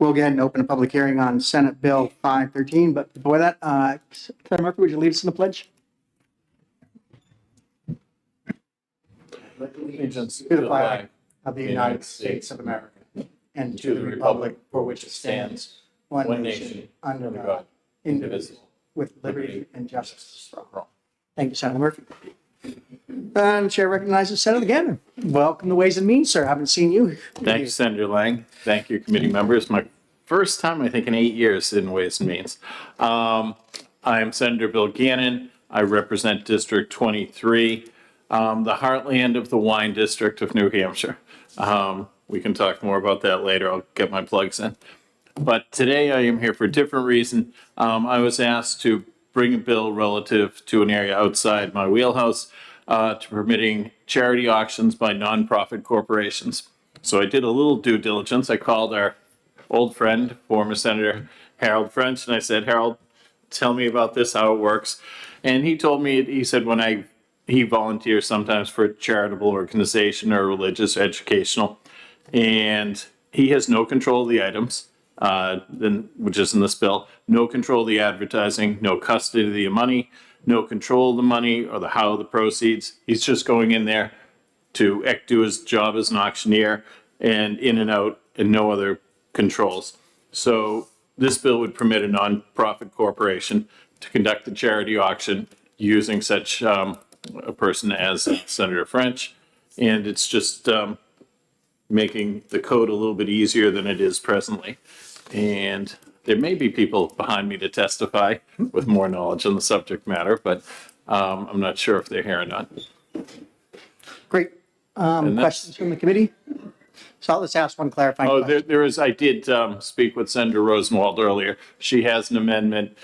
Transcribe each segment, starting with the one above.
We'll go ahead and open a public hearing on Senate Bill 513, but before that, Senator Murphy, would you lead us in the pledge? Allegiance To the flag of the United States of America and to the republic for which it stands, one nation, under God, indivisible, with liberty and justice for all. Thank you, Senator Murphy. And Chair recognizes Senator Gannon. Welcome to Ways and Means, sir. Haven't seen you. Thank you, Senator Lang. Thank you, committee members. My first time, I think, in 8 years in Ways and Means. I am Senator Bill Gannon. I represent District 23, the heartland of the wine district of New Hampshire. We can talk more about that later. I'll get my plugs in. But today I am here for a different reason. I was asked to bring a bill relative to an area outside my wheelhouse to permitting charity auctions by nonprofit corporations. So I did a little due diligence. I called our old friend, former Senator Harold French, and I said, Harold, tell me about this, how it works. And he told me, he said he volunteers sometimes for a charitable organization or religious, educational, and he has no control of the items. Which is in this bill, no control of the advertising, no custody of the money, no control of the money or how the proceeds. He's just going in there to do his job as an auctioneer and in and out and no other controls. So this bill would permit a nonprofit corporation to conduct a charity auction using such a person as Senator French. And it's just making the code a little bit easier than it is presently. And there may be people behind me to testify with more knowledge on the subject matter, but I'm not sure if they're here or not. Great. Questions from the committee? So let's ask one clarifying question. I did speak with Senator Rosenwald earlier. She has an amendment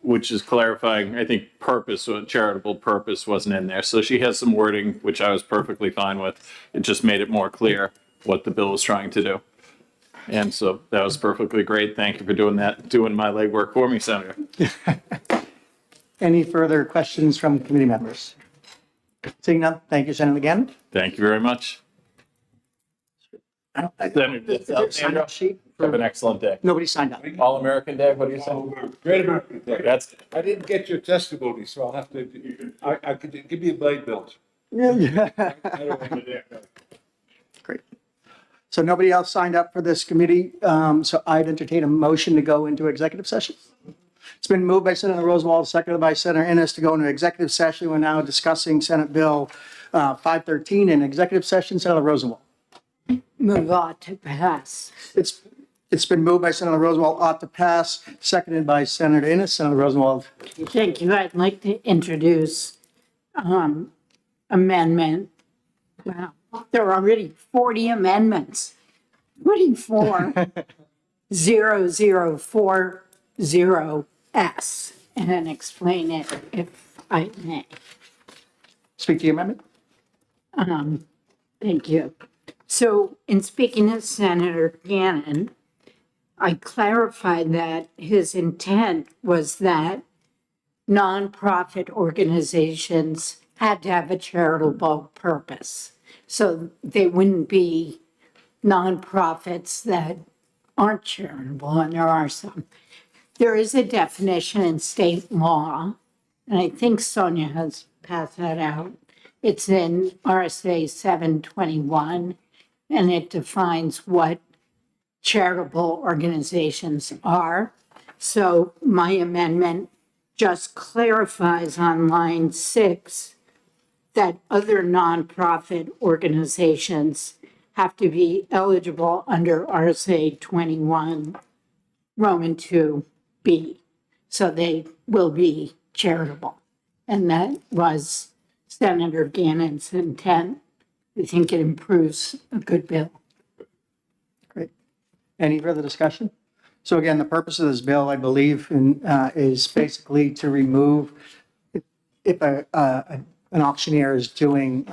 which is clarifying, I think, purpose, or charitable purpose wasn't in there. So she has some wording, which I was perfectly fine with. It just made it more clear what the bill was trying to do. And so that was perfectly great. Thank you for doing that, doing my legwork for me, Senator. Any further questions from committee members? Seeing none, thank you, Senator Gannon. Thank you very much. Senator, Sheet. have an excellent day. Nobody signed up. All-American Day, what do you say? Great American Day. That's, I didn't get your testimony, so I'll have to, I could, give me a blade bill. Yeah. I don't want to do. Great. So nobody else signed up for this committee, so I'd entertain a motion to go into executive session. It's been moved by Senator Rosenwald, seconded by Senator Ennis to go into executive session. We're now discussing Senate Bill 513 in executive session. Senator Rosenwald. Move on to pass. It's been moved by Senator Rosenwald, ought to pass, seconded by Senator Ennis. Senator Rosenwald. Thank you. I'd like to introduce amendment. Wow, there are already 40 amendments. 24 0040S, and then explain it if I may. Speak to your amendment. Thank you. So in speaking to Senator Gannon, I clarified that his intent was that nonprofit organizations had to have a charitable purpose. So they wouldn't be nonprofits that aren't charitable, and there are some. There is a definition in state law, and I think Sonia has passed that out. It's in RSA 721, and it defines what charitable organizations are. So my amendment just clarifies on line 6 that other nonprofit organizations have to be eligible under RSA 21, Roman 2B. So they will be charitable. And that was Senator Gannon's intent. I think it improves a good bill. Great. Any further discussion? So again, the purpose of this bill, I believe, is basically to remove, if an auctioneer is doing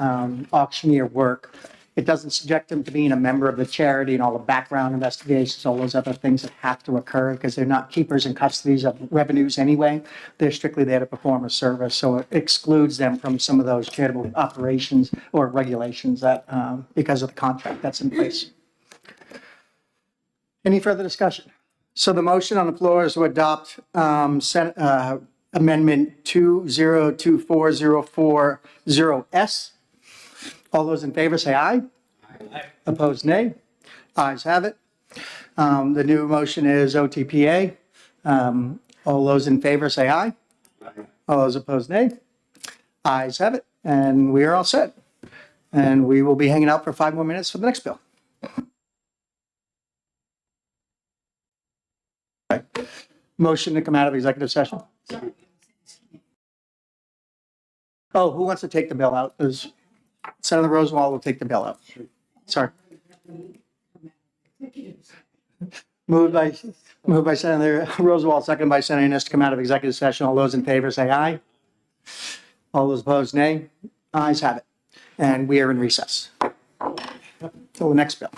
auctioneer work, it doesn't subject them to being a member of the charity and all the background investigations, all those other things that have to occur because they're not keepers and custodies of revenues anyway. They're strictly there to perform a service. So it excludes them from some of those charitable operations or regulations that because of the contract that's in place. Any further discussion? So the motion on the floor is to adopt Amendment 2024040S. All those in favor say aye. Aye. Opposed, nay. Ayes have it. The new motion is OTPA. All those in favor say aye. All those opposed, nay. Ayes have it, and we are all set. And we will be hanging out for 5 more minutes for the next bill. Motion to come out of executive session. Oh, who wants to take the bill out? Senator Rosenwald will take the bill out. Sorry. Moved by Senator Rosenwald, second by Senator Innes to come out of executive session. All those in favor say aye. All those opposed, nay. Ayes have it. And we are in recess. Till the next bill.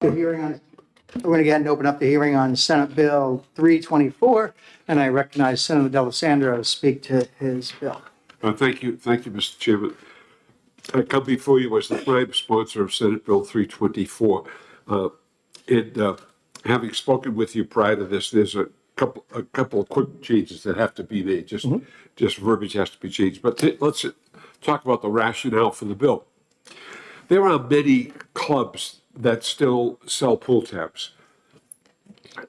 The hearing on We're going to go ahead and open up the hearing on Senate Bill 324, and I recognize Senator D'Alessandro to speak to his bill. Thank you, Mr. Chairman. I come before you as the prime sponsor of Senate Bill 324. Having spoken with you prior to this, there's a couple of quick changes that have to be made. Just verbiage has to be changed. But let's talk about the rationale for the bill. There are many clubs that still sell pull tabs.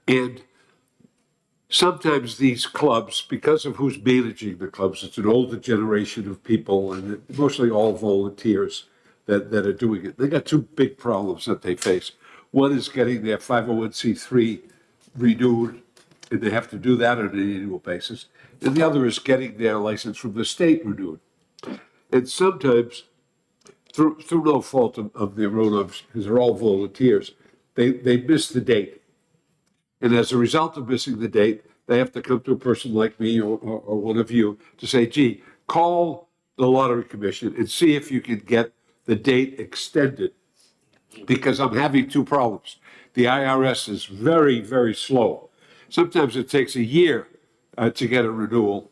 And sometimes these clubs, because of who's managing the clubs, it's an older generation of people and mostly all volunteers that are doing it. They got two big problems that they face. One is getting their 501c3 renewed, and they have to do that on an annual basis. And the other is getting their license from the state renewed. And sometimes, through no fault of their own, because they're all volunteers, they miss the date. And as a result of missing the date, they have to come to a person like me or one of you to say, gee, call the Lottery Commission and see if you can get the date extended, because I'm having two problems. The IRS is very, very slow. Sometimes it takes a year to get a renewal.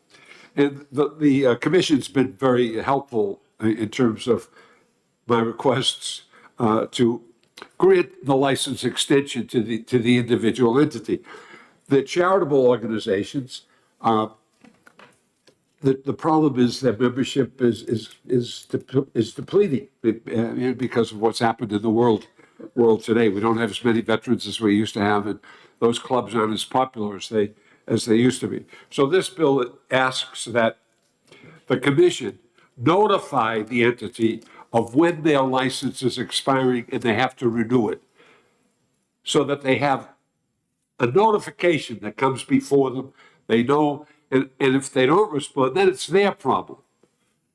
And the commission's been very helpful in terms of my requests to grant the license extension to the individual entity. The charitable organizations, the problem is that membership is depleting because of what's happened in the world today. We don't have as many veterans as we used to have, and those clubs aren't as popular as they used to be. So this bill asks that the commission notify the entity of when their license is expiring and they have to renew it, so that they have a notification that comes before them. They know, and if they don't respond, then it's their problem.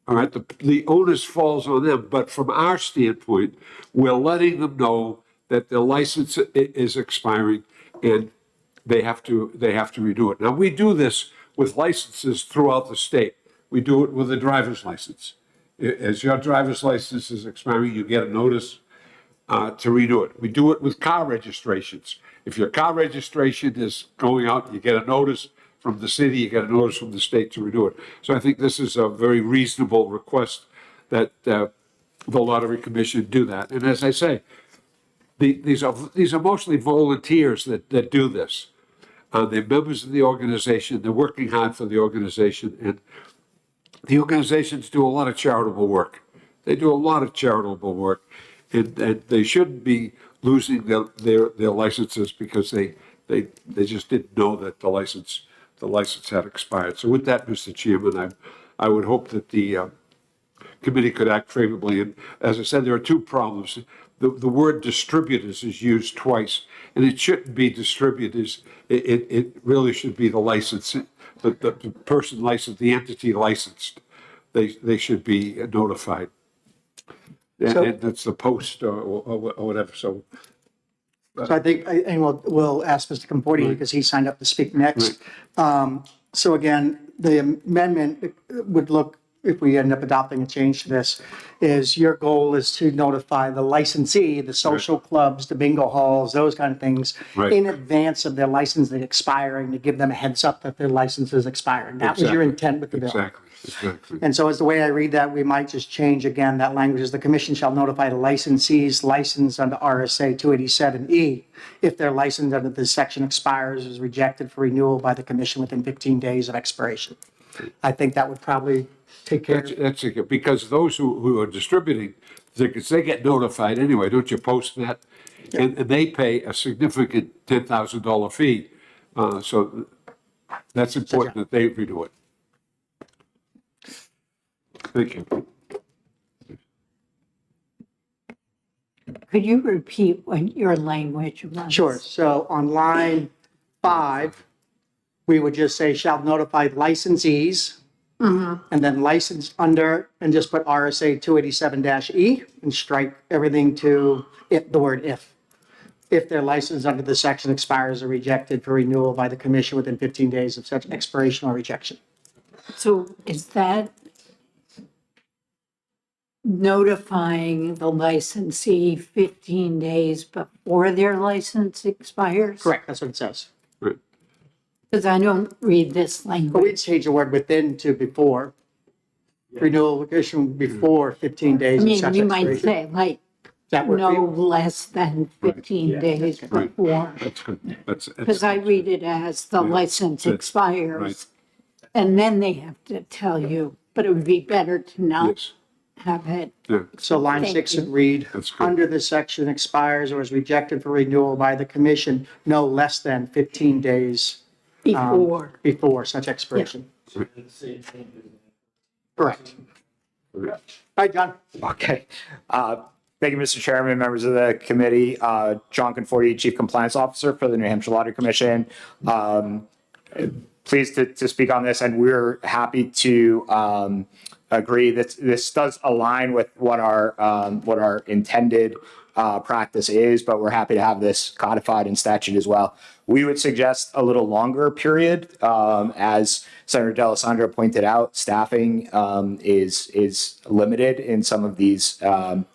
All right, the onus falls on them. But from our standpoint, we're letting them know that their license is expiring and they have to renew it. Now, we do this with licenses throughout the state. We do it with a driver's license. As your driver's license is expiring, you get a notice to renew it. We do it with car registrations. If your car registration is going out, you get a notice from the city, you get a notice from the state to renew it. So I think this is a very reasonable request that the Lottery Commission do that. And as I say, these are mostly volunteers that do this. They're members of the organization. They're working hard for the organization, and the organizations do a lot of charitable work. They do a lot of charitable work, and they shouldn't be losing their licenses because they just didn't know that the license had expired. So with that, Mr. Chairman, I would hope that the committee could act favorably. And as I said, there are two problems. The word distributors is used twice, and it shouldn't be distributors. It really should be the license, the person licensed, the entity licensed. They should be notified. And that's the post or whatever. So I think, and we'll ask Mr. Comporti because he signed up to speak next. So again, the amendment would look, if we end up adopting a change to this, is your goal is to notify the licensee, the social clubs, the bingo halls, those kind of things, in advance of their license expiring, to give them a heads up that their license is expiring. That was your intent with the bill. Exactly. And so as the way I read that, we might just change again, that language is the commission shall notify the licensees licensed under RSA 287E if their license under this section expires or is rejected for renewal by the commission within 15 days of expiration. I think that would probably take care of it. That's it, because those who are distributing, they get notified anyway. Don't you post that? Yeah. And they pay a significant $10,000 fee. So that's important that they redo it. Thank you. Could you repeat what your language was? Sure. So on line 5, we would just say shall notify licensees, and then licensed under, and just put RSA 287-E and strike everything to the word if. If their license under the section expires or rejected for renewal by the commission within 15 days of such expiration or rejection. So is that notifying the licensee 15 days before their license expires? Correct, that's what it says. Right. Because I don't read this But we'd language. change the word within to before. Renewal issued before 15 days I of mean, such you might expiration. say like That work for no you? less than 15 days Right. before. That's good. That's, Because I read it as the license Right. expires. And then they have to tell you, but it would be better to not yes, have it. yeah, So line Thank 6 you. would read, That's good. under this section expires or is rejected for renewal by the commission no less than 15 days before such expiration. Correct. All right, John. Okay. Thank you, Mr. Chairman, members of the committee. John Conforti, Chief Compliance Officer for the New Hampshire Lottery Commission. Pleased to speak on this, and we're happy to agree that this does align with what our intended practice is, but we're happy to have this codified in statute as well. We would suggest a little longer period. As Senator D'Alessandro pointed out, staffing is limited in some of these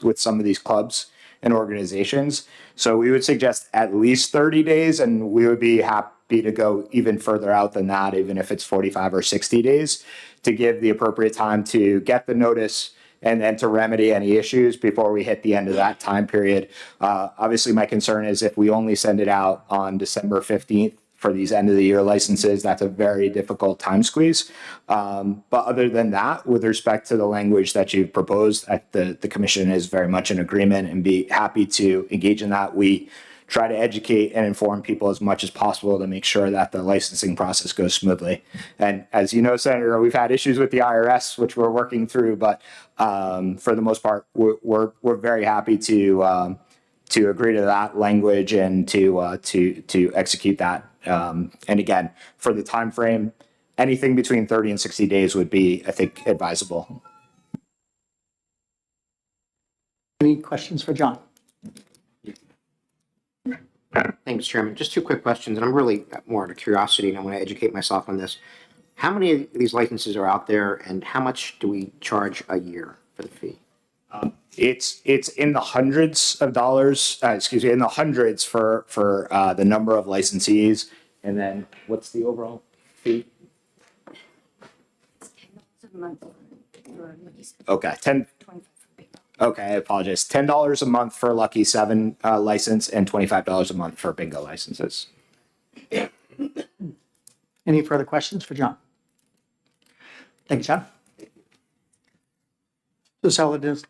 with some of these clubs and organizations. So we would suggest at least 30 days, and we would be happy to go even further out than that, even if it's 45 or 60 days, to give the appropriate time to get the notice and then to remedy any issues before we hit the end of that time period. Obviously, my concern is if we only send it out on December 15th for these end of the year licenses, that's a very difficult time squeeze. But other than that, with respect to the language that you've proposed, the commission is very much in agreement and be happy to engage in that. We try to educate and inform people as much as possible to make sure that the licensing process goes smoothly. And as you know, Senator, we've had issues with the IRS, which we're working through, but for the most part, we're very happy to agree to that language and to execute that. And again, for the time frame, anything between 30 and 60 days would be, I think, advisable. Any questions for John? Thanks, Chairman. Just two quick questions, and I'm really more out of curiosity, and I want to educate myself on this. How many of these licenses are out there, and how much do we charge a year for the fee? It's in the hundreds of dollars, in the hundreds for the number of licensees. And then what's the overall fee? Okay, okay, I apologize. $10 a month for Lucky 7 license and $25 a month for bingo licenses. Any further questions for John? Thank you, John. So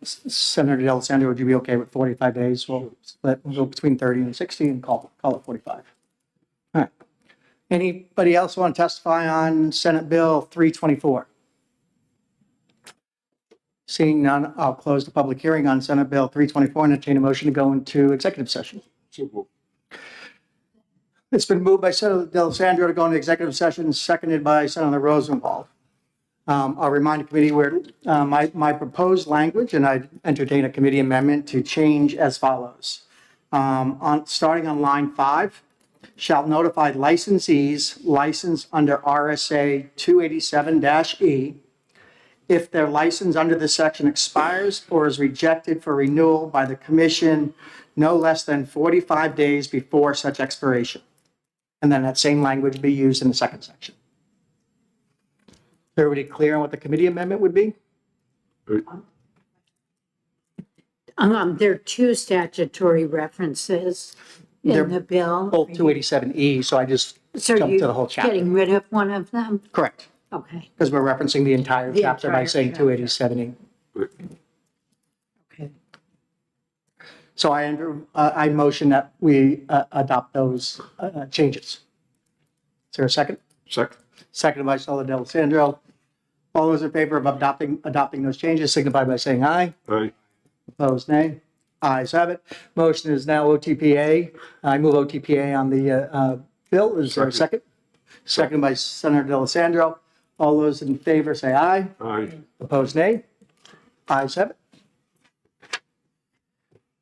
Senator D'Alessandro, would you be okay with 45 days? We'll go between 30 and 60 and call it 45. All right. Anybody else want to testify on Senate Bill 324? Seeing none, I'll close the public hearing on Senate Bill 324 and entertain a motion to go into executive session. It's been moved by Senator D'Alessandro to go into executive session, seconded by Senator Rosenwald. I'll remind the committee where my proposed language, and I entertain a committee amendment to change as follows. Starting on line 5, shall notify licensees licensed under RSA 287-E if their license under this section expires or is rejected for renewal by the commission no less than 45 days before such expiration. And then that same language be used in the second section. Is everybody clear on what the committee amendment would be? There are two statutory references They're in the bill. Both 287E, so I just So jumped to the whole you're chapter. getting rid of one of them? Correct, Okay. because we're referencing the entire The chapter by entire saying chapter. 287E. Okay. So I motion that we adopt those changes. Is there a second? second, Seconded by Senator D'Alessandro. All those in favor of adopting those changes signify by saying aye. aye, Opposed, nay. Ayes have it. Motion is now OTPA. I move OTPA on the bill. Is there a second? Seconded by Senator D'Alessandro. All those in favor say aye. aye. Opposed, nay. Ayes have it.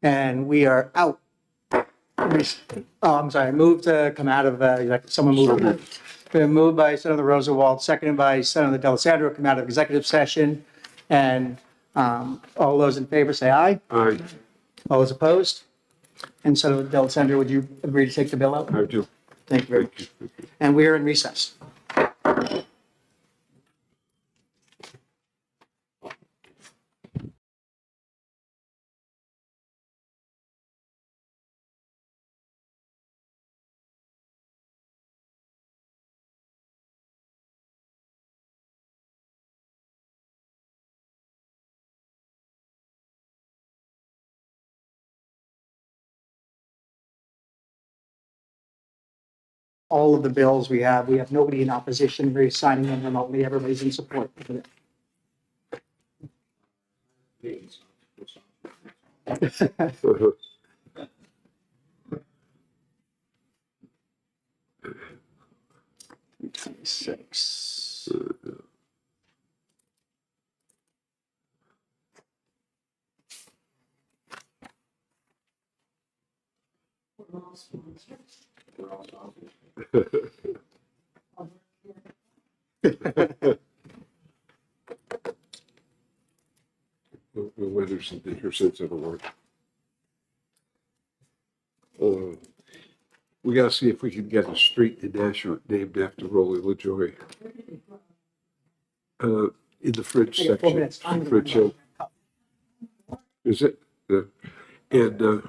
And we are out. I'm sorry, move to come out of, someone move. Been moved by Senator Rosenwald, seconded by Senator D'Alessandro, come out of executive session. And All those in favor say aye. I All those opposed? And so, Bill Senator, would you agree to take the bill out? do. Thank you very much. And we are in recess. All of the bills we have nobody in opposition, we're signing them remotely, everybody's in support of it. Twenty-six. The winners of the Your Sense of Award. We gotta see if we can get a street in Nashua named after Rolly LaJoy. In the Fridge I got 4 section. minutes. I'm gonna Fridge run Hill. Is it? And,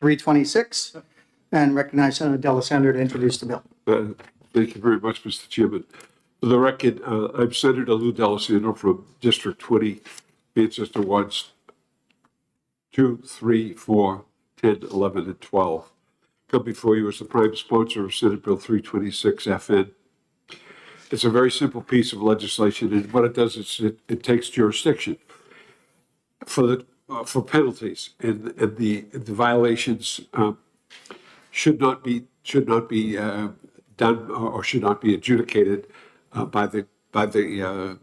326 and recognize Senator D'Alessandro to introduce the bill. Thank you very much, Mr. Chairman. For the record, I'm Senator Lou D'Alessandro from District 20, Manchester Wards 2, 3, 4, 10, 11, and 12. Come before you as the prime sponsor of Senate Bill 326 FN. It's a very simple piece of legislation, and what it does is it takes jurisdiction for penalties, and the violations should not be done or should not be adjudicated by the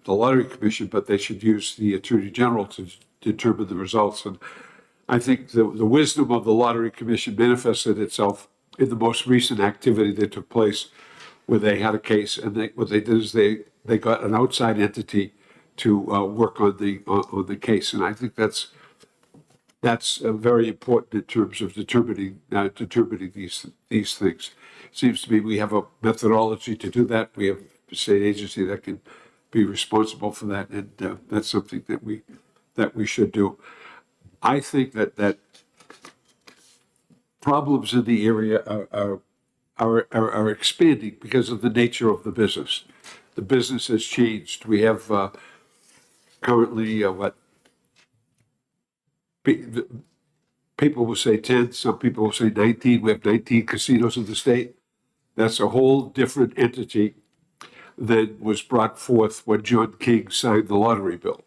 Lottery Commission, but they should use the Attorney General to determine the results. And I think the wisdom of the Lottery Commission manifested itself in the most recent activity that took place, where they had a case, and what they did is they got an outside entity to work on the case, and I think that's very important in terms of determining these things. It seems to me we have a methodology to do that. We have a state agency that can be responsible for that, and that's something that we should do. I think that problems in the area are expanding because of the nature of the business. The business has changed. We have currently people will say 10, some people will say 19. We have 19 casinos in the state. That's a whole different entity than was brought forth when John King signed the lottery bill,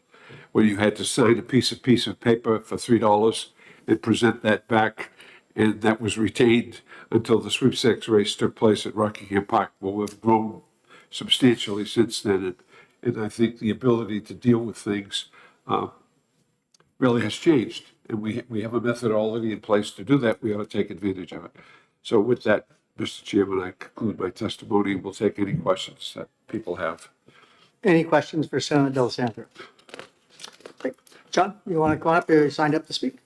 where you had to sign a piece of paper for $3 and present that back, and that was retained until the sweepstakes race took place at Rockingham Park. Well, we've grown substantially since then, and I think the ability to deal with things really has changed, and we have a methodology in place to do that. We ought to take advantage of it. So with that, Mr. Chairman, I conclude my testimony, and we'll take any questions that people have. Any questions for Senator D'Alessandro? Great. John, you want to go up? You signed up to speak?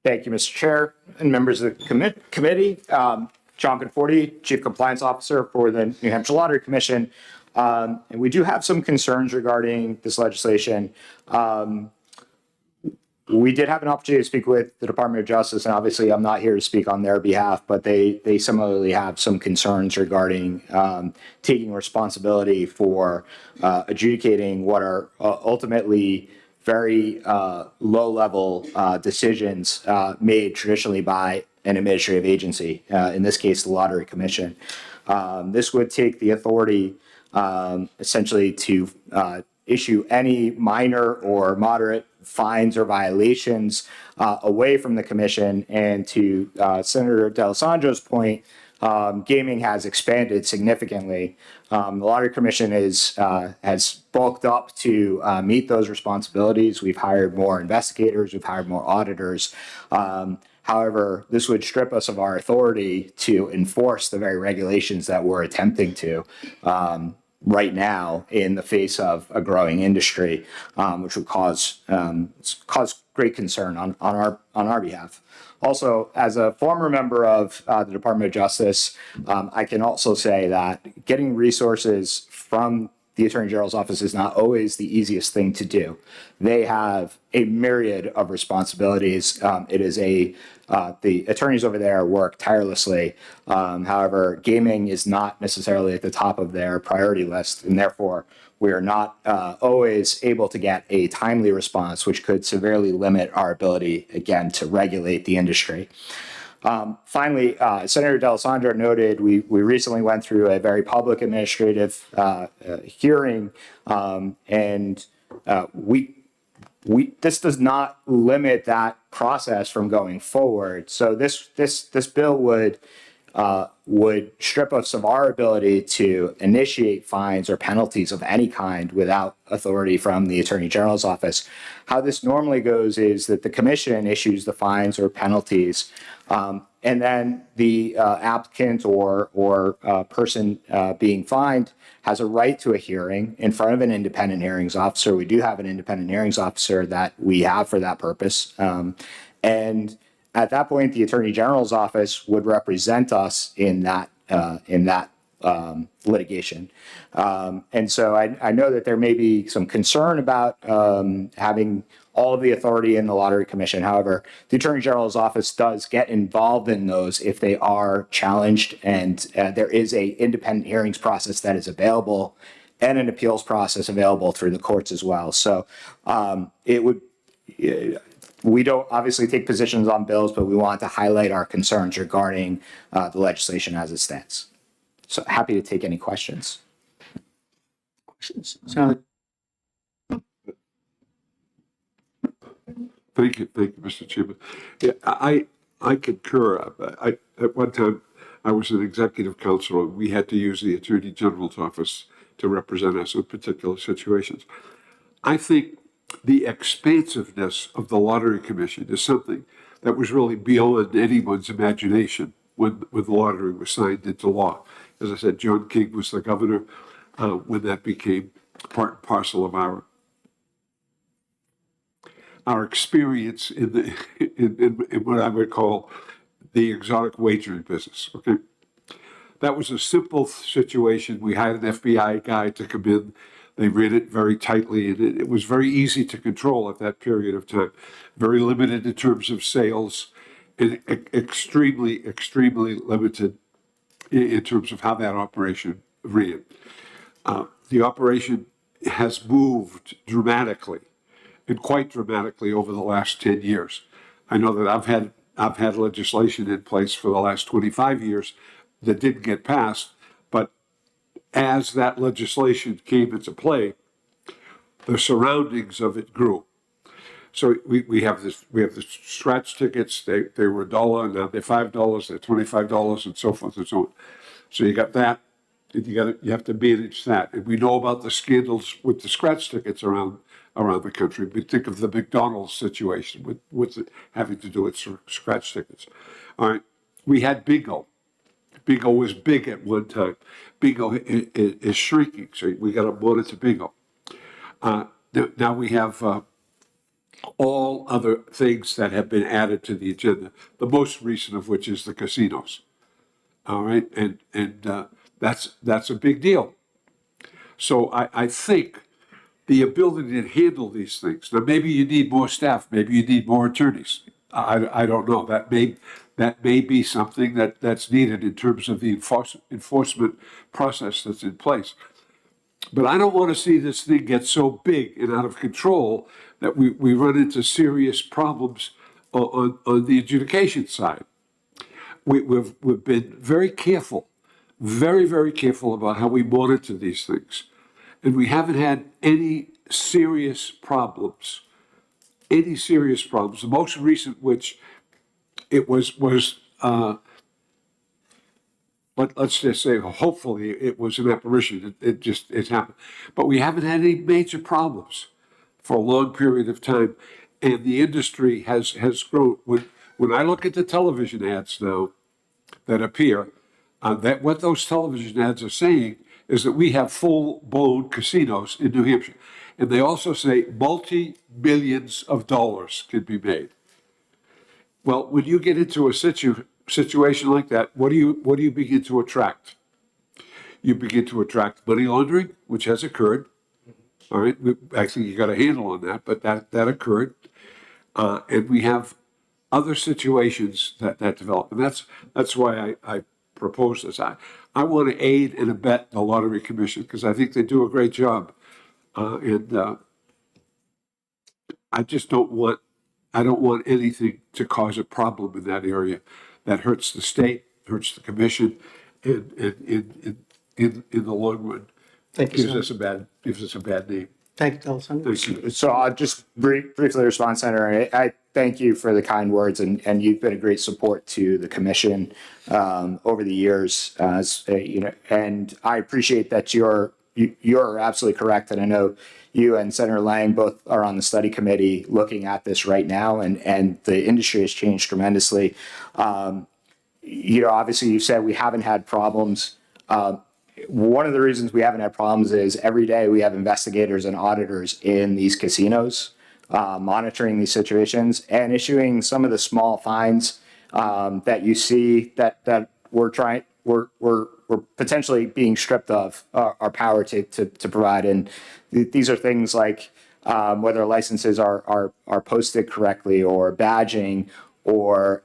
Thank you, Mr. Chair and members of the committee. John Conforti, Chief Compliance Officer for the New Hampshire Lottery Commission. And we do have some concerns regarding this legislation. We did have an opportunity to speak with the Department of Justice, and obviously I'm not here to speak on their behalf, but they similarly have some concerns regarding taking responsibility for adjudicating what are ultimately very low-level decisions made traditionally by an administrative agency, in this case, the Lottery Commission. This would take the authority essentially to issue any minor or moderate fines or violations away from the commission. And to Senator D'Alessandro's point, gaming has expanded significantly. The Lottery Commission has bulked up to meet those responsibilities. We've hired more investigators, we've hired more auditors. However, this would strip us of our authority to enforce the very regulations that we're attempting to right now in the face of a growing industry, which would cause great concern on our behalf. Also, as a former member of the Department of Justice, I can also say that getting resources from the Attorney General's office is not always the easiest thing to do. They have a myriad of responsibilities. The attorneys over there work tirelessly. However, gaming is not necessarily at the top of their priority list, and therefore we are not always able to get a timely response, which could severely limit our ability, again, to regulate the industry. Finally, Senator D'Alessandro noted we recently went through a very public administrative hearing, and this does not limit that process from going forward. So this bill would strip us of our ability to initiate fines or penalties of any kind without authority from the Attorney General's office. How this normally goes is that the commission issues the fines or penalties, and then the applicant or person being fined has a right to a hearing in front of an independent hearings officer. We do have an independent hearings officer that we have for that purpose. And at that point, the Attorney General's office would represent us in that litigation. And so I know that there may be some concern about having all of the authority in the Lottery Commission. However, the Attorney General's office does get involved in those if they are challenged, and there is a independent hearings process that is available and an appeals process available through the courts as well. So we don't obviously take positions on bills, but we want to highlight our concerns regarding the legislation as it stands. So happy to take any questions. Questions? So, Thank you, Mr. Chairman. Yeah, I concur. At one time, I was an executive counsel, and we had to use the Attorney General's office to represent us in particular situations. I think the expansiveness of the Lottery Commission is something that was really beyond anyone's imagination when the lottery was signed into law. As I said, John King was the governor when that became part and parcel of our experience in what I would call the exotic wagering business. Okay, that was a simple situation. We hired an FBI guy to come in. They ran it very tightly, and it was very easy to control at that period of time. Very limited in terms of sales, and extremely limited in terms of how that operation ran. The operation has moved dramatically, and quite dramatically, over the last 10 years. I know that I've had legislation in place for the last 25 years that didn't get passed, but as that legislation came into play, the surroundings of it grew. So we have the scratch tickets. They were $1, now they're $5, they're $25, and so forth and so on. So you got that, and you have to manage that. And we know about the scandals with the scratch tickets around the country. We think of the McDonald's situation with having to do with scratch tickets. All right, we had bingo. Bingo was big at one time. Bingo is shrinking, so we got to monitor bingo. Now we have all other things that have been added to the agenda. The most recent of which is the casinos. All right, and that's a big deal. So I think the ability to handle these things. Now, maybe you need more staff. Maybe you need more attorneys. I don't know. That may be something that's needed in terms of the enforcement process that's in place. But I don't want to see this thing get so big and out of control that we run into serious problems on the adjudication side. We've been very careful, very careful about how we monitor these things. And we haven't had any serious problems. The most recent, which it was let's just say, hopefully it was an apparition. It happened. But we haven't had any major problems for a long period of time. And the industry has grown. When I look at the television ads now that appear, that what those television ads are saying is that we have full-blown casinos in New Hampshire. And they also say multi-millions of dollars can be made. Well, when you get into a situation like that, what do you begin to attract? You begin to attract money laundering, which has occurred. All right, actually, you got a handle on that, but that occurred. And we have other situations that develop. And that's why I propose this. I want to aid and abet the Lottery Commission because I think they do a great job. And I just don't want anything to cause a problem in that area that hurts the state, hurts the commission, and in the long run Thank you, gives us a bad name. thank you, Senator. Thank you. So I'll just briefly respond, Senator. I thank you for the kind words, and you've been a great support to the commission over the years. And I appreciate that you're absolutely correct, and I know you and Senator Lang both are on the study committee looking at this right now, and the industry has changed tremendously. Obviously, you said we haven't had problems. One of the reasons we haven't had problems is every day we have investigators and auditors in these casinos monitoring these situations and issuing some of the small fines that you see that we're potentially being stripped of our power to provide. And these are things like whether licenses are posted correctly or badging or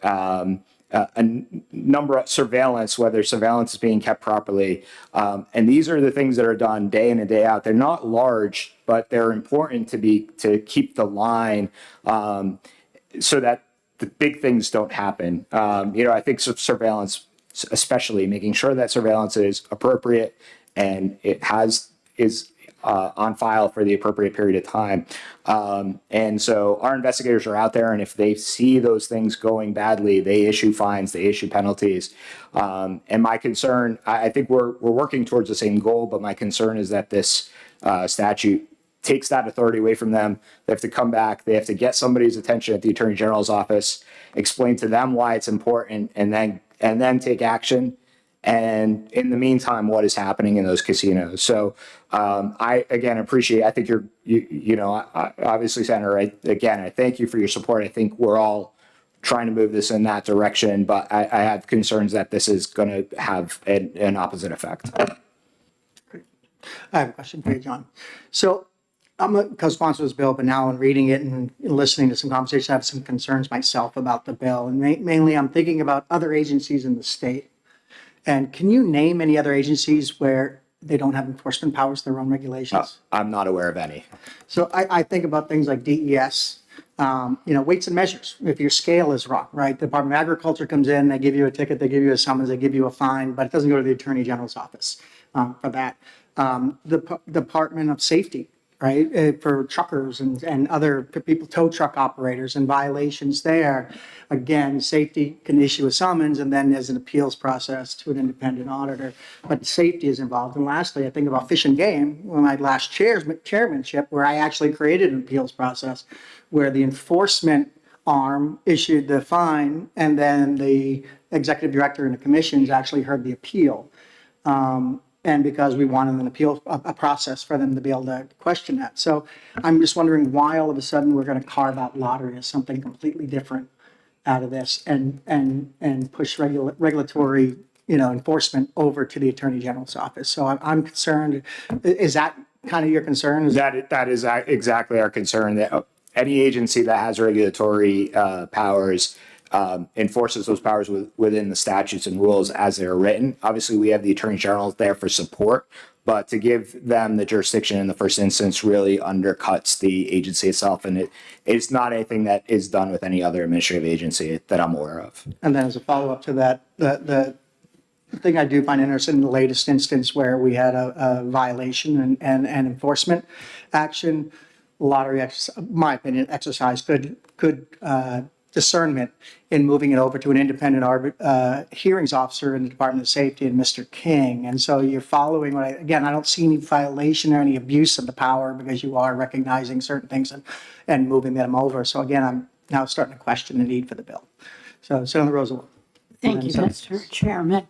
number of surveillance, whether surveillance is being kept properly. And these are the things that are done day in and day out. They're not large, but they're important to keep the line so that the big things don't happen. I think surveillance, especially making sure that surveillance is appropriate and is on file for the appropriate period of time. And so our investigators are out there, and if they see those things going badly, they issue fines, they issue penalties. And my concern, I think we're working towards the same goal, but my concern is that this statute takes that authority away from them. They have to come back. They have to get somebody's attention at the Attorney General's office, explain to them why it's important, and then take action. And in the meantime, what is happening in those casinos? So I again appreciate. I think obviously, Senator. I thank you for your support. I think we're all trying to move this in that direction, but I have concerns that this is going to have an opposite effect. I have a question for you, John. So I'm a co-sponsor of this bill, but now in reading it and listening to some conversation, I have some concerns myself about the bill. And mainly I'm thinking about other agencies in the state. And can you name any other agencies where they don't have enforcement powers, their own regulations? I'm not aware of any. So I think about things like DES, weights and measures. If your scale is wrong, right? The Department of Agriculture comes in, they give you a ticket, they give you a summons, they give you a fine, but it doesn't go to the Attorney General's office for that. The Department of Safety, right? For truckers and other people, tow truck operators and violations there. Again, safety can issue a summons and then there's an appeals process to an independent auditor, but safety is involved. And lastly, I think about Fish and Game, when my last chairmanship, where I actually created an appeals process where the enforcement arm issued the fine and then the executive director and the commissions actually heard the appeal. And because we wanted an appeal, a process for them to be able to question that. So I'm just wondering why all of a sudden we're going to carve out lottery as something completely different out of this and push regulatory, enforcement over to the Attorney General's office. So I'm concerned. Is that kind of your concern? That is exactly our concern, that any agency that has regulatory powers enforces those powers within the statutes and rules as they're written. Obviously, we have the Attorney General there for support, but to give them the jurisdiction in the first instance really undercuts the agency itself, and it's not anything that is done with any other administrative agency that I'm aware of. And then as a follow-up to that, the thing I do find interesting in the latest instance where we had a violation and enforcement action, lottery, my opinion, exercised good discernment in moving it over to an independent hearings officer in the Department of Safety and Mr. King. And so you're following what I don't see any violation or any abuse of the power because you are recognizing certain things and moving them over. So again, I'm now starting to question the need for the bill. So Senator Roosevelt. Thank you, Mr. Chairman.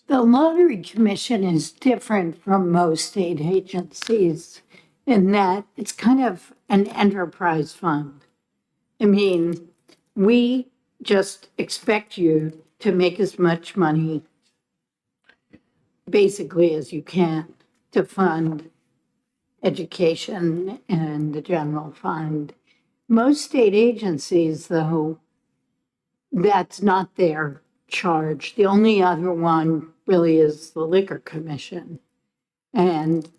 The Lottery Commission is different from most state agencies in that it's kind of an enterprise fund. I mean, we just expect you to make as much money basically as you can to fund education and the general fund. Most state agencies, though, that's not their charge. The only other one really is the Liquor Commission. And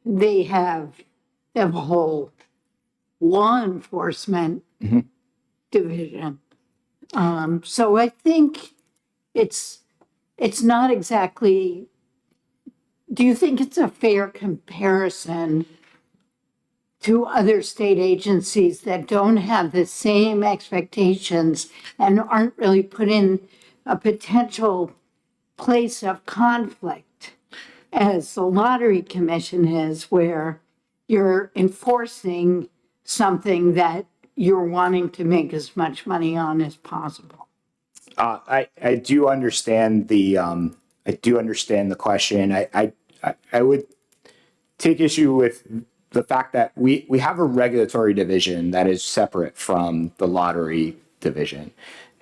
they have a whole law enforcement division. So I think it's not exactly, do you think it's a fair comparison to other state agencies that don't have the same expectations and aren't really put in a potential place of conflict as the Lottery Commission is, where you're enforcing something that you're wanting to make as much money on as possible? I do understand the question. I would take issue with the fact that we have a regulatory division that is separate from the lottery division,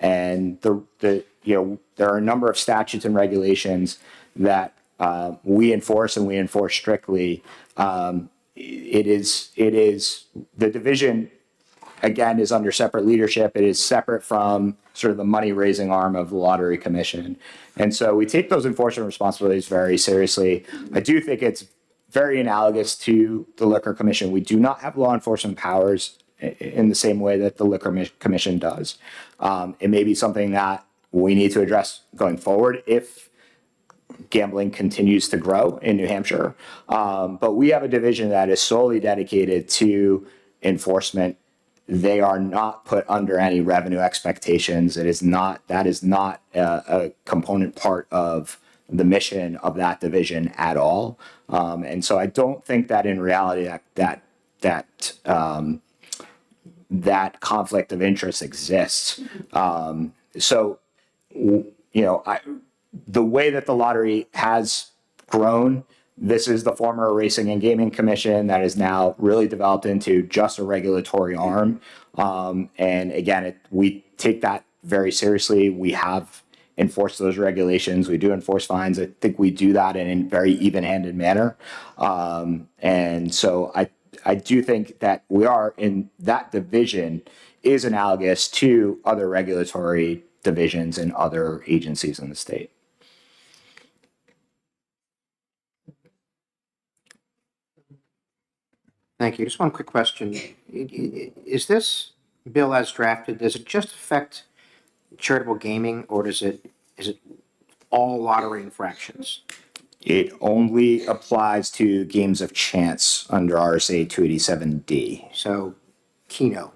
and there are a number of statutes and regulations that we enforce and we enforce strictly. It is the division, again, is under separate leadership. It is separate from sort of the money raising arm of the Lottery Commission. And so we take those enforcement responsibilities very seriously. I do think it's very analogous to the Liquor Commission. We do not have law enforcement powers in the same way that the Liquor Commission does. It may be something that we need to address going forward if gambling continues to grow in New Hampshire. But we have a division that is solely dedicated to enforcement. They are not put under any revenue expectations. That is not a component part of the mission of that division at all. And so I don't think that in reality that conflict of interest exists. The way that the lottery has grown, this is the former Racing and Gaming Commission that is now really developed into just a regulatory arm. And again, we take that very seriously. We have enforced those regulations. We do enforce fines. I think we do that in a very even-handed manner. And so I do think that we are in that division is analogous to other regulatory divisions and other agencies in the state. Thank you. Just one quick question. Is this bill as drafted, does it just affect charitable gaming, or is it all lottery infractions? It only applies to games of chance under RSA 287D. So Keno.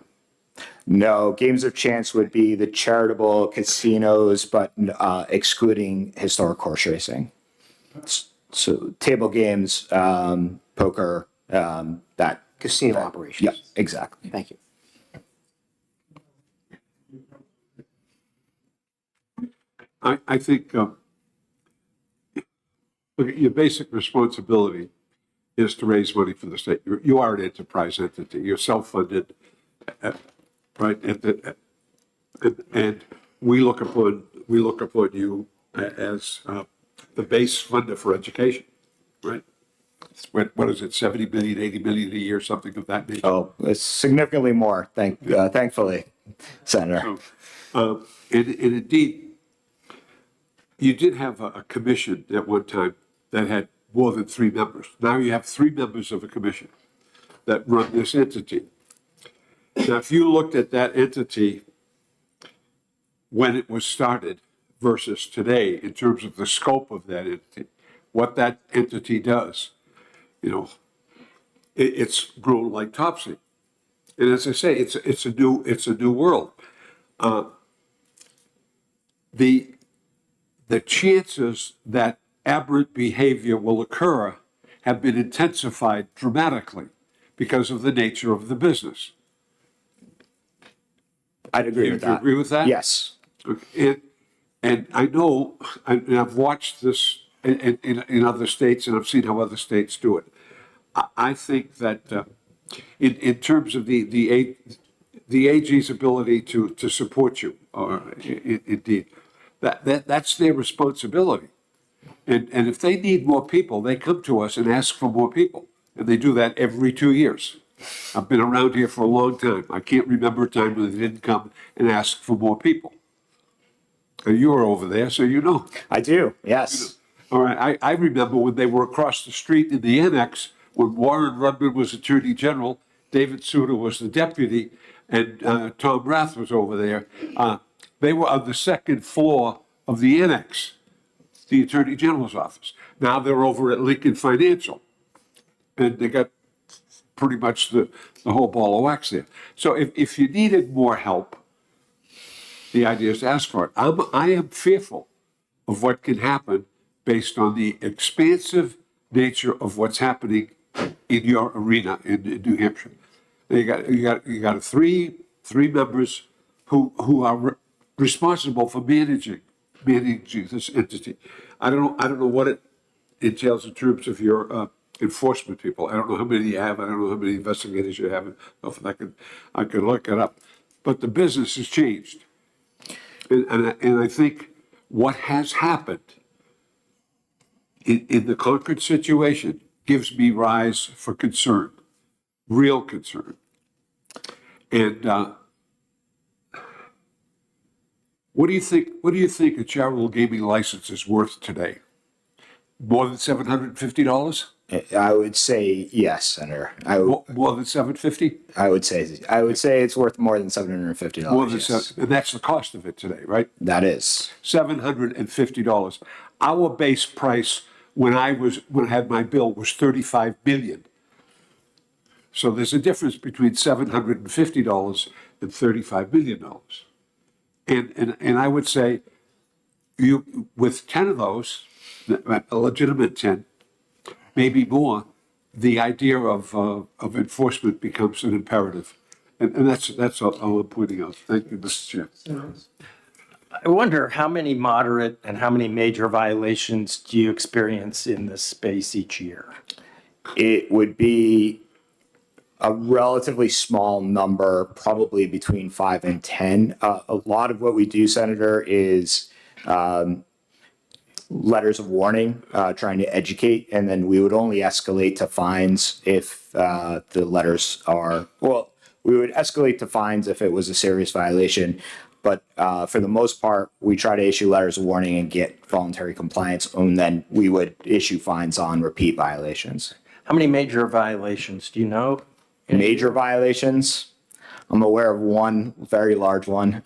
No, games of chance would be the charitable casinos, but excluding historic horse racing. So table games, poker, that. Casino operations. Yeah, exactly. Thank you. I think, look, your basic responsibility is to raise money for the state. You are an enterprise entity. You're self-funded, right? And we look upon you as the base funder for education, right? What is it, 70 million, 80 million a year, something of that nature? Oh, it's significantly more, thankfully, Senator. And indeed, you did have a commission at one time that had more than 3 members. Now you have 3 members of a commission that run this entity. Now, if you looked at that entity when it was started versus today in terms of the scope of that entity, what that entity does, it's grown like topsy. And as I say, it's a new world. The chances that aberrant behavior will occur have been intensified dramatically because of the nature of the business. I'd agree with Do you that. agree with that? Yes. And I know, and I've watched this in other states, and I've seen how other states do it. I think that in terms of the AG's ability to support you, or indeed, that's their responsibility. And if they need more people, they come to us and ask for more people. And they do that every 2 years. I've been around here for a long time. I can't remember a time when they didn't come and ask for more people. And you were over there, so you know. I do, yes. All right, I remember when they were across the street in the annex, when Warren Rudman was Attorney General, David Souter was the deputy, and Tom Rath was over there. They were on the second floor of the annex, the Attorney General's office. Now they're over at Lincoln Financial, and they got pretty much the whole ball of wax there. So if you needed more help, the idea is to ask for it. I am fearful of what can happen based on the expansive nature of what's happening in your arena in New Hampshire. You got three members who are responsible for managing this entity. I don't know what it entails in terms of your enforcement people. I don't know how many you have. I don't know how many investigators you have. I could look it up. But the business has changed. And I think what has happened in the Concord situation gives me rise for concern, real concern. And what do you think a charitable gaming license is worth today? More than $750? I would say yes, Senator. More than $750? I would say it's worth more than $750. More than Yes. and that's the cost of it today, right? That is. $750. Our base price when I had my bill was $35 billion. So there's a difference between $750 and $35 billion. And I would say you, with 10 of those, a legitimate 10, maybe more, the idea of enforcement becomes an imperative. And that's all I'm pointing out. Thank you, Mr. Chair. I wonder how many moderate and how many major violations do you experience in this space each year? It would be a relatively small number, probably between 5 and 10. A lot of what we do, Senator, is letters of warning, trying to educate, and then we would only escalate to fines if the letters are, well, we would escalate to fines if it was a serious violation. But for the most part, we try to issue letters of warning and get voluntary compliance, and then we would issue fines on repeat violations. How many major violations do you know? Major violations, I'm aware of one very large one.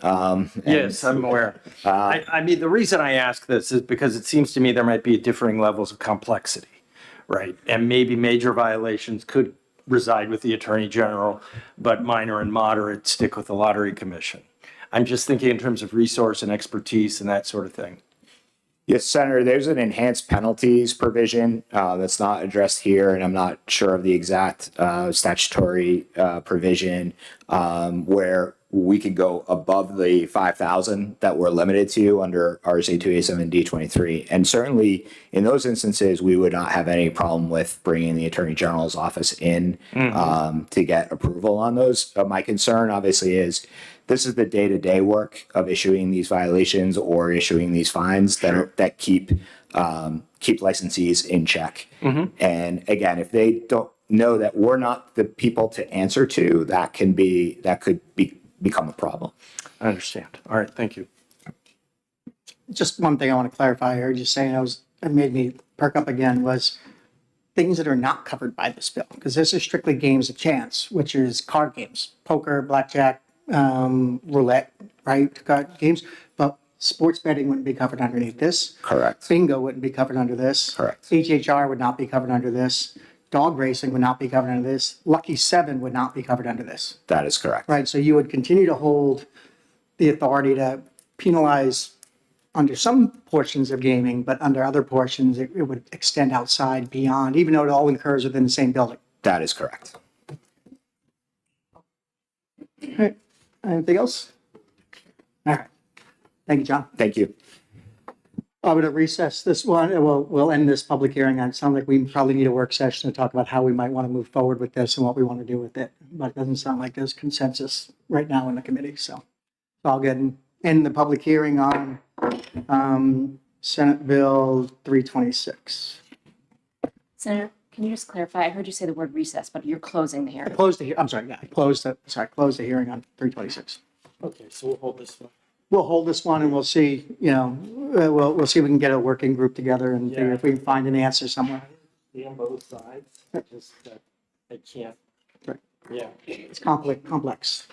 Yes, I'm aware. I mean, the reason I ask this is because it seems to me there might be differing levels of complexity, right? And maybe major violations could reside with the Attorney General, but minor and moderate stick with the Lottery Commission. I'm just thinking in terms of resource and expertise and that sort of thing. Yes, Senator, there's an enhanced penalties provision that's not addressed here, and I'm not sure of the exact statutory provision where we could go above the 5,000 that we're limited to under RSA 287D23. And certainly in those instances, we would not have any problem with bringing the Attorney General's office in to get approval on those. My concern obviously is this is the day-to-day work of issuing these violations or issuing these fines that keep licensees in check. And again, if they don't know that we're not the people to answer to, that could become a problem. I understand. All right, thank you. Just one thing I want to clarify, I heard you saying, it made me perk up again, was things that are not covered by this bill, because this is strictly games of chance, which is card games, poker, blackjack, roulette, right, card games, but sports betting wouldn't be covered underneath this. Correct. Bingo wouldn't be covered under this. Correct. HHR would not be covered under this. Dog racing would not be covered under this. Lucky 7 would not be covered under this. That is correct. Right, so you would continue to hold the authority to penalize under some portions of gaming, but under other portions, it would extend outside beyond, even though it all occurs within the same building. That is correct. All right, anything else? All right, thank you, John. Thank you. I'm going to recess this one, and we'll end this public hearing. It sounds like we probably need a work session to talk about how we might want to move forward with this and what we want to do with it. But it doesn't sound like there's consensus right now in the committee, so I'll get end the public hearing on Senate Bill 326. Senator, can you just clarify? I heard you say the word recess, but you're closing the hearing. Close the, I'm sorry, yeah, I closed the hearing on 326. Okay, so we'll hold this one. We'll hold this one and we'll see, we'll see if we can get a working group together and figure if we can find an answer somewhere. Be on both sides, just I can't. Right. Yeah. It's complex.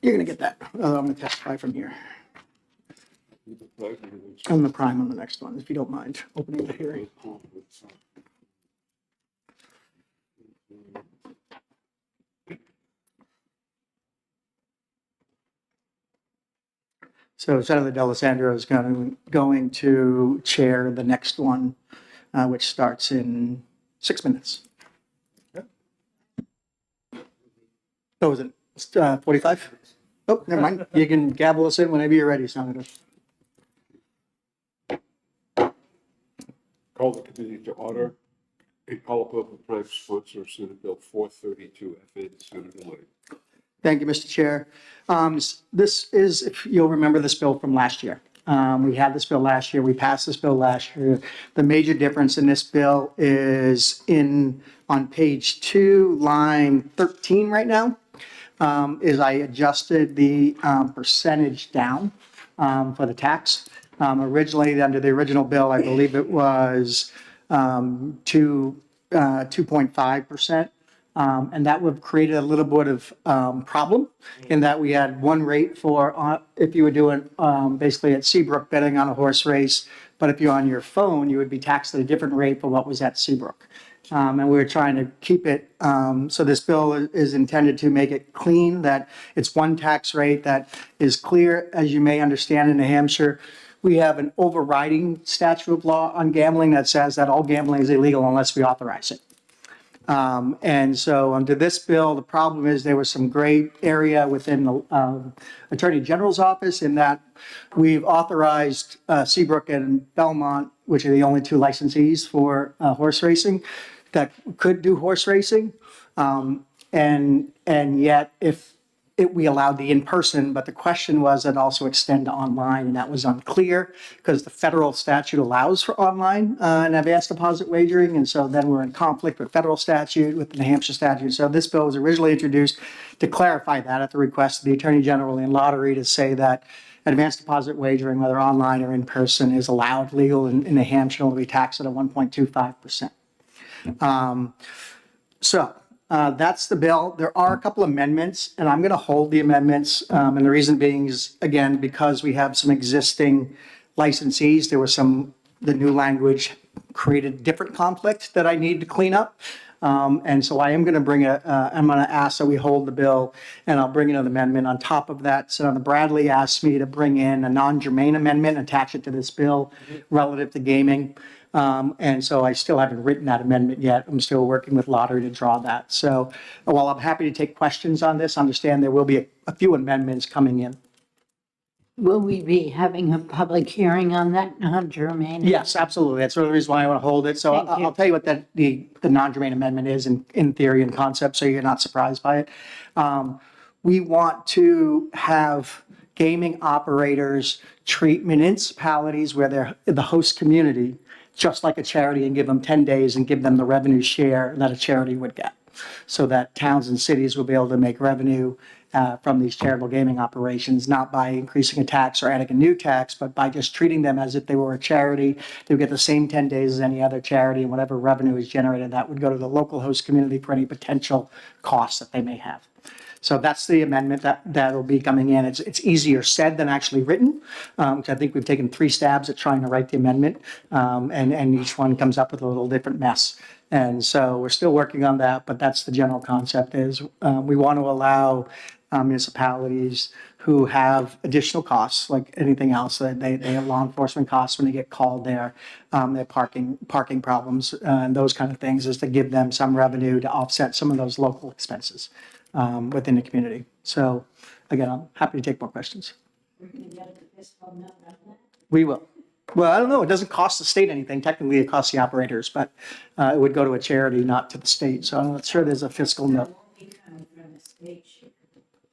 You're gonna get that. I'm gonna testify from here. I'm the prime on the next one, if you don't mind opening the hearing. So Senator D'Alessandro is going to chair the next one, which starts in 6 minutes. Oh, is it 45? Oh, never mind. You can gavel us in whenever you're ready, Senator. Call the committee to order. A call for prime sponsor, Senate Bill 432, FN, Senator Lang. Thank you, Mr. Chair. This is, if you'll remember this bill from last year. We had this bill last year. We passed this bill last year. The major difference in this bill is on page 2, line 13 right now, is I adjusted the percentage down for the tax. Originally, under the original bill, I believe it was 2.5%. And that would have created a little bit of problem in that we had one rate for, if you were doing basically at Seabrook betting on a horse race, but if you're on your phone, you would be taxed at a different rate for what was at Seabrook. And we were trying to keep it, so this bill is intended to make it clean, that it's one tax rate that is clear. As you may understand, in New Hampshire, we have an overriding statute of law on gambling that says that all gambling is illegal unless we authorize it. And so under this bill, the problem is there was some gray area within the Attorney General's office in that we've authorized Seabrook and Belmont, which are the only two licensees for horse racing, that could do horse racing. And yet we allowed the in-person, but the question was it also extend to online, and that was unclear because the federal statute allows for online and advanced deposit wagering, and so then we're in conflict with federal statute, with the New Hampshire statute. So this bill was originally introduced to clarify that at the request of the Attorney General and Lottery, to say that advanced deposit wagering, whether online or in person, is allowed legal in New Hampshire and will be taxed at a 1.25%. That's the bill. There are a couple amendments, and I'm going to hold the amendments. And the reason being is, again, because we have some existing licensees, the new language created different conflict that I need to clean up. And so I am going to I'm going to ask that we hold the bill, and I'll bring in an amendment on top of that. Senator Bradley asked me to bring in a non-germane amendment, attach it to this bill relative to gaming. And so I still haven't written that amendment yet. I'm still working with Lottery to draw that. So while I'm happy to take questions on this, understand there will be a few amendments coming in. Will we be having a public hearing on that non-germane? Yes, absolutely. That's the reason why I want to hold it. So Thank you. I'll tell you what the non-germane amendment is in theory and concept, so you're not surprised by it. We want to have gaming operators treat municipalities where they're the host community just like a charity, and give them 10 days and give them the revenue share that a charity would get, so that towns and cities will be able to make revenue from these charitable gaming operations, not by increasing a tax or adding a new tax, but by just treating them as if they were a charity. They would get the same 10 days as any other charity, and whatever revenue is generated, that would go to the local host community for any potential costs that they may have. So that's the amendment that'll be coming in. It's easier said than actually written. I think we've taken 3 stabs at trying to write the amendment, and each one comes up with a little different mess. And so we're still working on that, but that's the general concept is we want to allow municipalities who have additional costs, like anything else, that they have law enforcement costs when they get called their parking problems and those kind of things, is to give them some revenue to offset some of those local expenses within the community. So again, I'm happy to take more questions. We will. Well, I don't know. It doesn't cost the state anything. Technically, it costs the operators, but it would go to a charity, not to the state. So I'm not sure there's a fiscal note.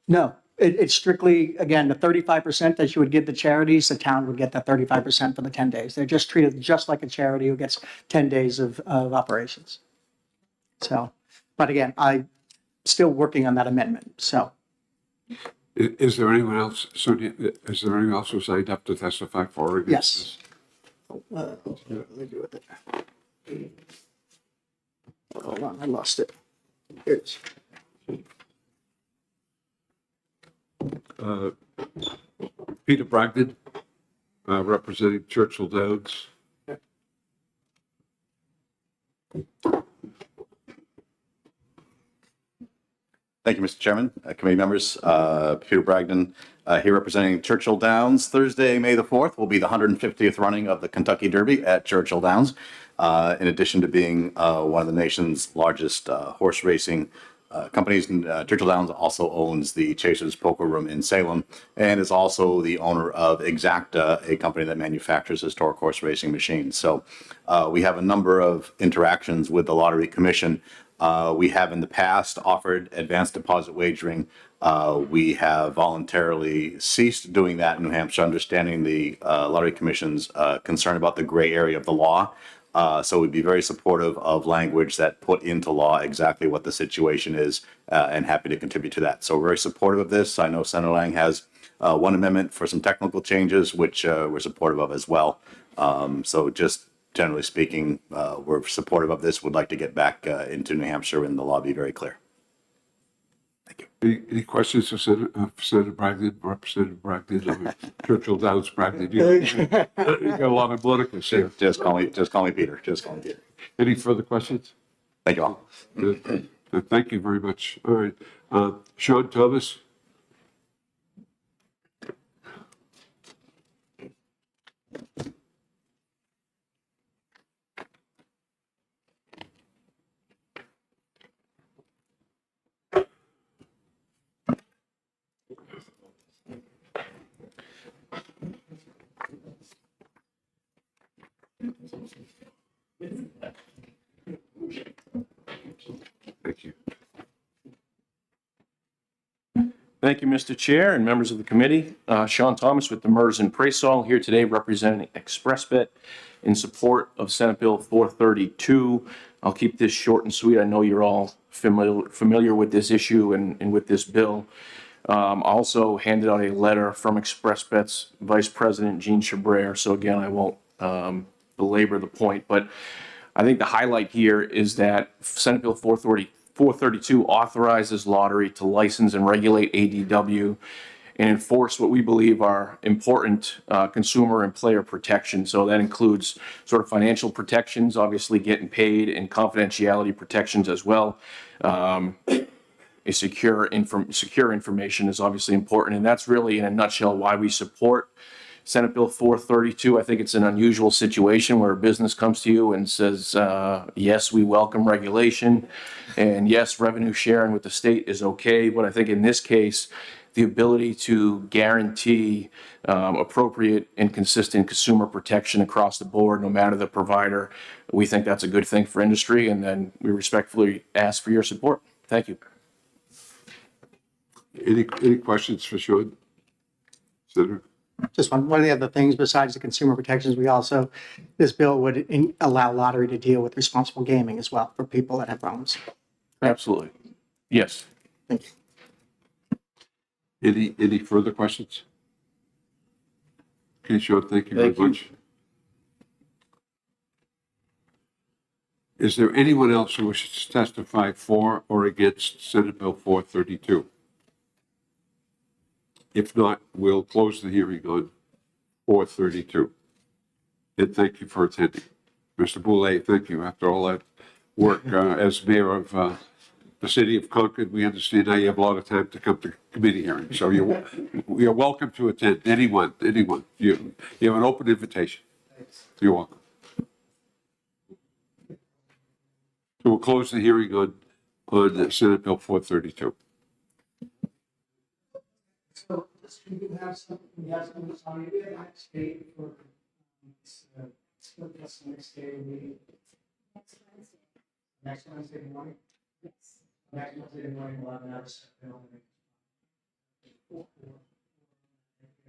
No, it's strictly, again, the 35% that you would give the charities, the town would get the 35% for the 10 days. They're just treated just like a charity who gets 10 days of operations. So, but again, I'm still working on that amendment, so. Is there anyone else, Sonia, is there anyone else who signed up to testify for or against Yes. this? Let me do with it. Hold on, I lost it. Here it is. Peter Bragdon, representing Churchill Downs. Thank you, Mr. Chairman, committee members. Peter Bragdon here representing Churchill Downs. Thursday, May the 4th will be the 150th running of the Kentucky Derby at Churchill Downs. In addition to being one of the nation's largest horse racing companies. Churchill Downs also owns the Chasers Poker Room in Salem and is also the owner of Exacta, a company that manufactures historic horse racing machines. So we have a number of interactions with the Lottery Commission. We have in the past offered advanced deposit wagering. We have voluntarily ceased doing that in New Hampshire, understanding the Lottery Commission's concern about the gray area of the law. So we'd be very supportive of language that put into law exactly what the situation is, and happy to contribute to that. So we're very supportive of this. I know Senator Lang has one amendment for some technical changes, which we're supportive of as well. So just generally speaking, we're supportive of this, would like to get back into New Hampshire and the law be very clear. Thank you. Any questions for Senator Bragdon, Representative Bragdon, or Churchill Downs Bragdon? You got a lot of politicals here. Just call me Peter. Just call me Peter. Any further questions? Thank you all. Thank you very much. All right. Sean Thomas? Thank you. Thank you, Mr. Chair and members of the committee. Sean Thomas with the Mers and Praisall here today representing ExpressBet in support of Senate Bill 432. I'll keep this short and sweet. I know you're all familiar with this issue and with this bill. Also handed out a letter from ExpressBet's Vice President, Gene Chabrer. So again, I won't belabor the point, but I think the highlight here is that Senate Bill 432 authorizes lottery to license and regulate ADW and enforce what we believe are important consumer and player protection. So that includes sort of financial protections, obviously getting paid, and confidentiality protections as well. Secure information is obviously important, and that's really in a nutshell why we support Senate Bill 432. I think it's an unusual situation where a business comes to you and says, yes, we welcome regulation, and yes, revenue sharing with the state is okay. But I think in this case, the ability to guarantee appropriate and consistent consumer protection across the board, no matter the provider, we think that's a good thing for industry, and then we respectfully ask for your support. Thank you. Any questions for Sean? Senator? Just one of the other things besides the consumer protections, this bill would allow lottery to deal with responsible gaming as well for people that have phones. Absolutely. Yes. Thank you. Any further questions? Okay, Sean, thank you very Thank you. much. Is there anyone else who wishes to testify for or against Senate Bill 432? If not, we'll close the hearing on 432. And thank you for attending. Mr. Boulay, thank you. After all that work as mayor of the city of Concord, we understand now you have a lot of time to come to committee hearings. So you're welcome to attend. Anyone. You have an open invitation. You're welcome. So we'll close the hearing on Senate Bill 432. So we have some on the next date for next day meeting. Next Wednesday morning? Yes. Next Wednesday morning, 11 hours.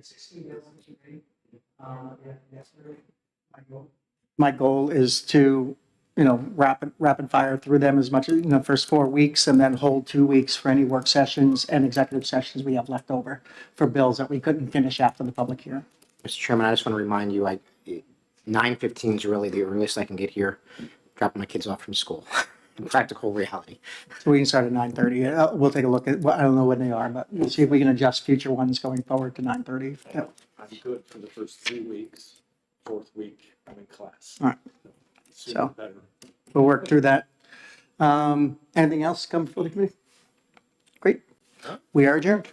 16 days my goal is to, rapid fire through them as much as, the first 4 weeks, and then hold 2 weeks for any work sessions and executive sessions we have left over for bills that we couldn't finish after the public hearing. Mr. Chairman, I just want to remind you, 9:15 is really the earliest I can get here, dropping my kids off from school. In practical reality. So we can start at 9:30. We'll take a look at, I don't know when they are, but we'll see if we can adjust future ones going forward to 9:30. Yeah. I'm good for the first 3 weeks. 4th week, I'm in class. All right. Sooner So- the better. We'll work through that. Anything else come before the committee? Great. We are adjourned.